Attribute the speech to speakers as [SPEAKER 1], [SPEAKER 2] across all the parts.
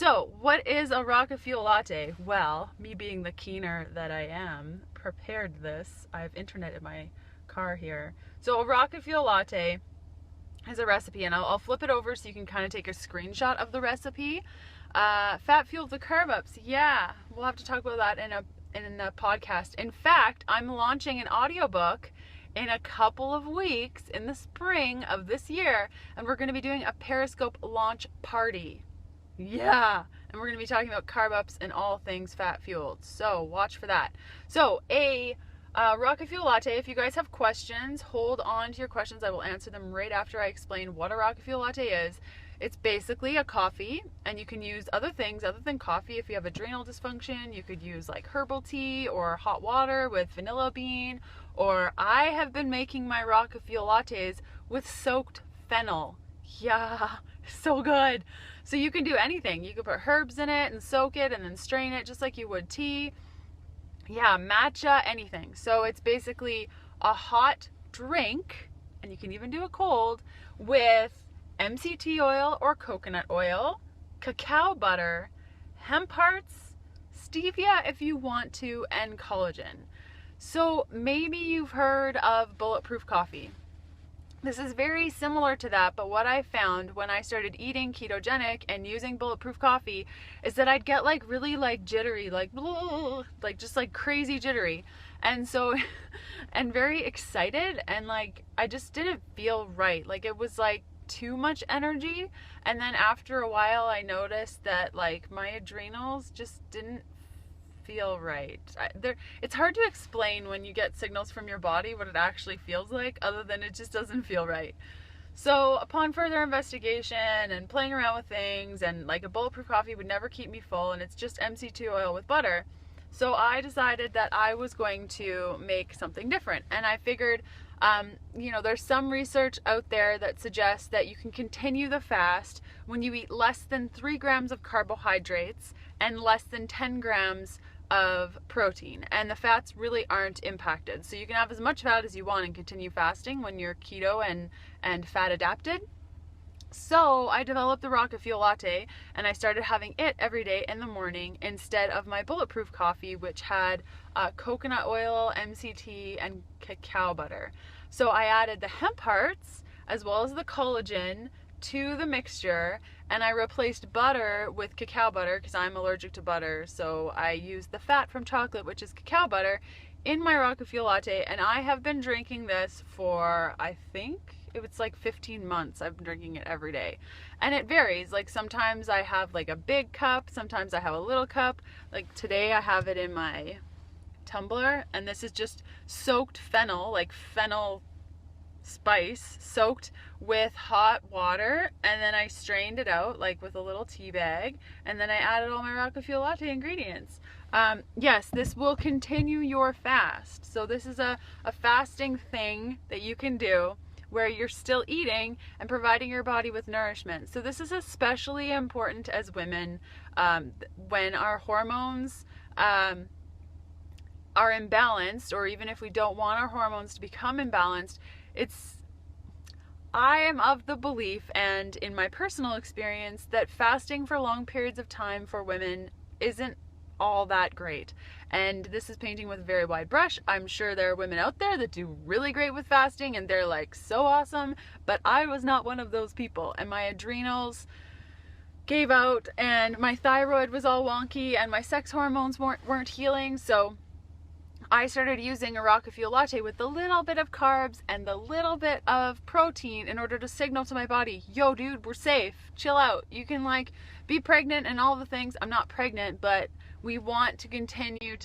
[SPEAKER 1] So, what is a rocket fuel latte? Well, me being the keener that I am, prepared this. I have internet in my car here. So, a rocket fuel latte is a recipe, and I'll flip it over so you can kind of take a screenshot of the recipe. Fat fueled to carb ups. Yeah, we'll have to talk about that in a podcast. In fact, I'm launching an audiobook in a couple of weeks in the spring of this year, and we're going to be doing a Periscope launch party. Yeah, and we're going to be talking about carb ups and all things fat fueled. So watch for that. So a rocket fuel latte, if you guys have questions, hold on to your questions. I will answer them right after I explain what a rocket fuel latte is. It's basically a coffee, and you can use other things other than coffee. If you have adrenal dysfunction, you could use like herbal tea or hot water with vanilla bean, or I have been making my rocket fuel lattes with soaked fennel. Yeah, so good. So you can do anything. You could put herbs in it and soak it and then strain it just like you would tea. Yeah, matcha, anything. So it's basically a hot drink, and you can even do it cold, with MCT oil or coconut oil, cacao butter, hemp hearts, stevia if you want to, and collagen. So maybe you've heard of bulletproof coffee. This is very similar to that, but what I found when I started eating ketogenic and using bulletproof coffee is that I'd get like really like jittery, like just like crazy jittery. And so, and very excited, and like I just didn't feel right. Like it was like too much energy. And then after a while I noticed that like my adrenals just didn't feel right. It's hard to explain when you get signals from your body what it actually feels like, other than it just doesn't feel right. So upon further investigation and playing around with things, and like a bulletproof coffee would never keep me full, and it's just MCT oil with butter. So I decided that I was going to make something different, and I figured there's some research out there that suggests that you can continue the fast when you eat less than 3 grams of carbohydrates and less than 10 grams of protein, and the fats really aren't impacted. So you can have as much fat as you want and continue fasting when you're keto and fat adapted. So I developed the rocket fuel latte, and I started having it every day in the morning instead of my bulletproof coffee, which had coconut oil, MCT, and cacao butter. So I added the hemp hearts as well as the collagen to the mixture, and I replaced butter with cacao butter because I'm allergic to butter. So I used the fat from chocolate, which is cacao butter, in my rocket fuel latte, and I have been drinking this for, I think it's like 15 months. I've been drinking it every day, and it varies. Like sometimes I have like a big cup, sometimes I have a little cup. Like today I have it in my tumbler, and this is just soaked fennel, like fennel spice soaked with hot water, and then I strained it out like with a little tea bag, and then I added all my rocket fuel latte ingredients. Yes, this will continue your fast. So this is a fasting thing that you can do where you're still eating and providing your body with nourishment. So this is especially important as women when our hormones are imbalanced, or even if we don't want our hormones to become imbalanced. I am of the belief, and in my personal experience, that fasting for long periods of time for women isn't all that great. And this is painting with a very wide brush. I'm sure there are women out there that do really great with fasting, and they're like so awesome, but I was not one of those people, and my adrenals gave out, and my thyroid was all wonky, and my sex hormones weren't healing. So I started using a rocket fuel latte with the little bit of carbs and the little bit of protein in order to signal to my body, yo dude, we're safe, chill out. You can like be pregnant and all the things. I'm not pregnant, but we want to continue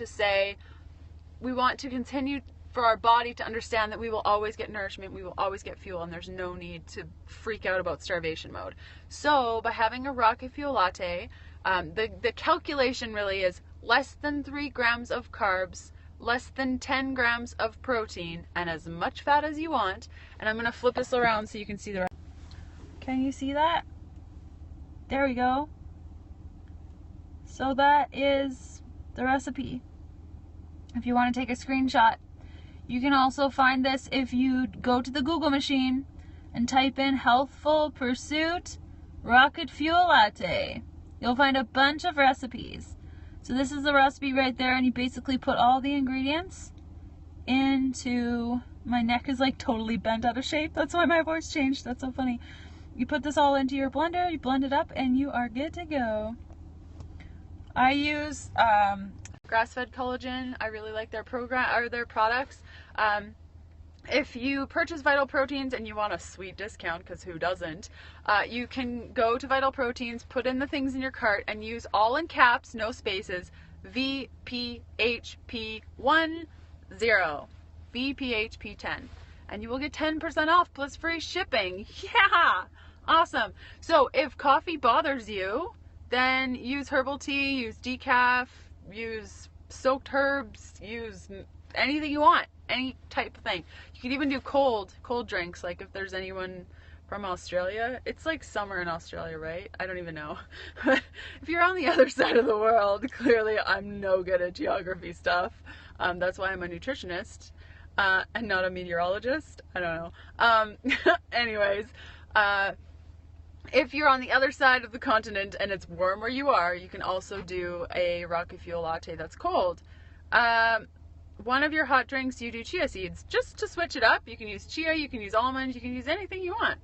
[SPEAKER 1] for our body to understand that we will always get nourishment, we will always get fuel, and there's no need to freak out about starvation mode. So by having a rocket fuel latte, the calculation really is less than 3 grams of carbs, less than 10 grams of protein, and as much fat as you want. And I'm going to flip this around so you can see the rest. Can you see that? There we go. So that is the recipe. If you want to take a screenshot, you can also find this if you go to the Google machine and type in Healthful Pursuit Rocket Fuel Latte.
[SPEAKER 2] you'll find a bunch of recipes. So this is the recipe right there, and you basically put all the ingredients into, my neck is like totally bent out of shape. That's why my voice changed. That's so funny. You put this all into your blender, you blend it up, and you are good to go. I use grass-fed collagen. I really like their products. If you purchase Vital Proteins and you want a sweet discount, because who doesn't, you can go to Vital Proteins, put in the things in your cart, and use all in caps, no spaces, VPHP10, VPHP10, and you will get 10% off plus free shipping. Yeah, awesome. So if coffee bothers you, then use herbal tea, use decaf, use soaked herbs, use anything you want, any type of thing. You can even do cold drinks, like if there's anyone from Australia. It's like summer in Australia, right? I don't even know. If you're on the other side of the world, clearly I'm no good at geography stuff. That's why I'm a nutritionist and not a meteorologist. I don't know. Anyways, if you're on the other side of the continent and it's warm where you are, you can also do a Rocket Fuel latte that's cold. One of your hot drinks, you do chia seeds. Just to switch it up, you can use chia, you can use almond, you can use anything you want.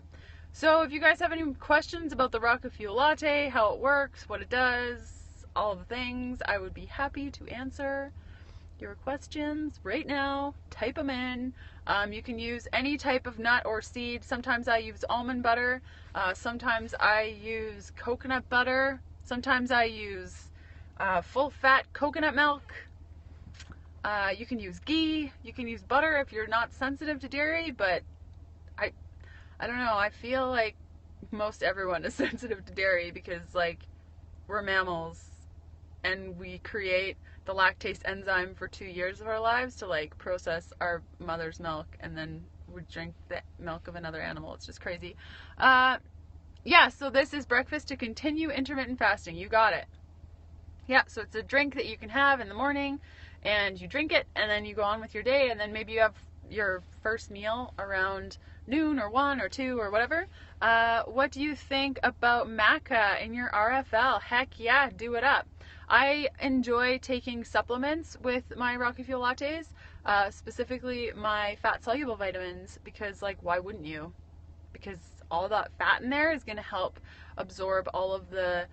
[SPEAKER 2] So if you guys have any questions about the Rocket Fuel latte, how it works, what it does, all the things, I would be happy to answer your questions right now. Type them in. You can use any type of nut or seed. Sometimes I use almond butter. Sometimes I use coconut butter. Sometimes I use full fat coconut milk. You can use ghee. You can use butter if you're not sensitive to dairy, but I don't know. I feel like most everyone is sensitive to dairy because, like, we're mammals and we create the lactase enzyme for 2 years of our lives to, like, process our mother's milk, and then we drink the milk of another animal. It's just crazy. Yeah, so this is breakfast to continue intermittent fasting. You got it. Yeah, so it's a drink that you can have in the morning, and you drink it, and then you go on with your day, and then maybe you have your first meal around noon or 1 or 2 or whatever. What do you think about maca in your RFL? Heck yeah, do it up. I enjoy taking supplements with my Rocket Fuel lattes, specifically my fat soluble vitamins, because, like, why wouldn't you? Because all that fat in there is going to help absorb all of the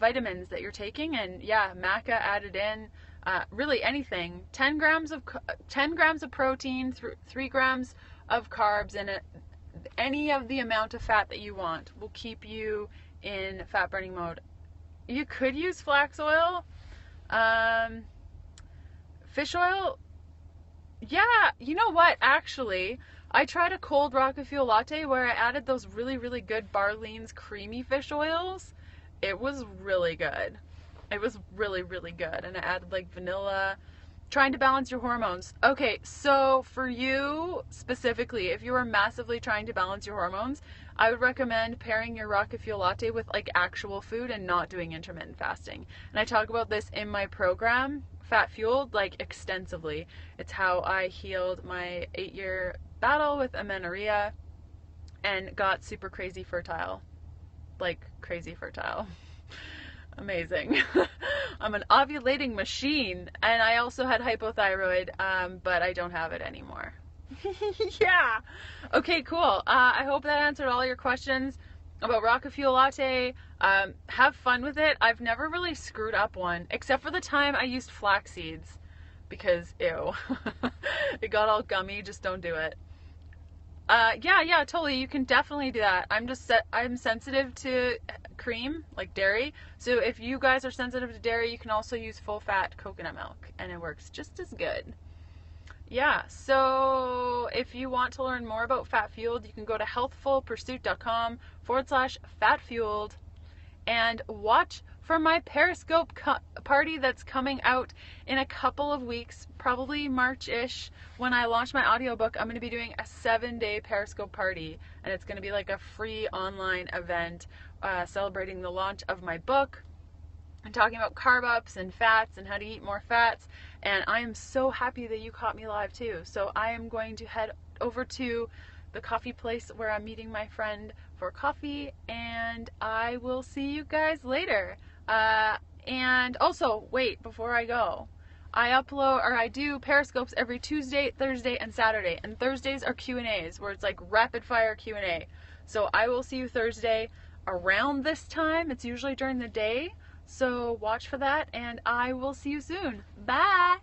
[SPEAKER 2] vitamins that you're taking. And yeah, maca added in, really anything. 10 grams of protein, 3 grams of carbs, and any of the amount of fat that you want will keep you in fat burning mode. You could use flax oil, fish oil. Yeah, you know what? Actually, I tried a cold Rocket Fuel latte where I added those really, really good Barlean's creamy fish oils. It was really good. It was really, really good. And I added, like, vanilla, trying to balance your hormones. Okay, so for you specifically, if you are massively trying to balance your hormones, I would recommend pairing your Rocket Fuel latte with, like, actual food and not doing intermittent fasting. And I talk about this in my program, Fat Fueled, like, extensively. It's how I healed my 8-year battle with amenorrhea and got super crazy fertile. Like, crazy fertile. Amazing. I'm an ovulating machine, and I also had hypothyroid, but I don't have it anymore. Yeah. Okay, cool. I hope that answered all your questions about Rocket Fuel latte. Have fun with it. I've never really screwed up one, except for the time I used flax seeds, because ew. It got all gummy. Just don't do it. Yeah, totally. You can definitely do that. I'm sensitive to cream, like dairy. So if you guys are sensitive to dairy, you can also use full fat coconut milk, and it works just as good. Yeah, so if you want to learn more about Fat Fueled, you can go to healthfulpursuit.com/fatfueled and watch for my Periscope party that's coming out in a couple of weeks, probably March-ish. When I launch my audiobook, I'm going to be doing a 7-day Periscope party, and it's going to be like a free online event celebrating the launch of my book and talking about carb ups and fats and how to eat more fats. And I am so happy that you caught me live too. So I am going to head over to the coffee place where I'm meeting my friend for coffee, and I will see you guys later. And also, wait, before I go, I do Periscopes every Tuesday, Thursday, and Saturday. And Thursdays are Q&As, where it's like rapid fire Q&A. So I will see you Thursday around this time. It's usually during the day. So watch for that, and I will see you soon. Bye!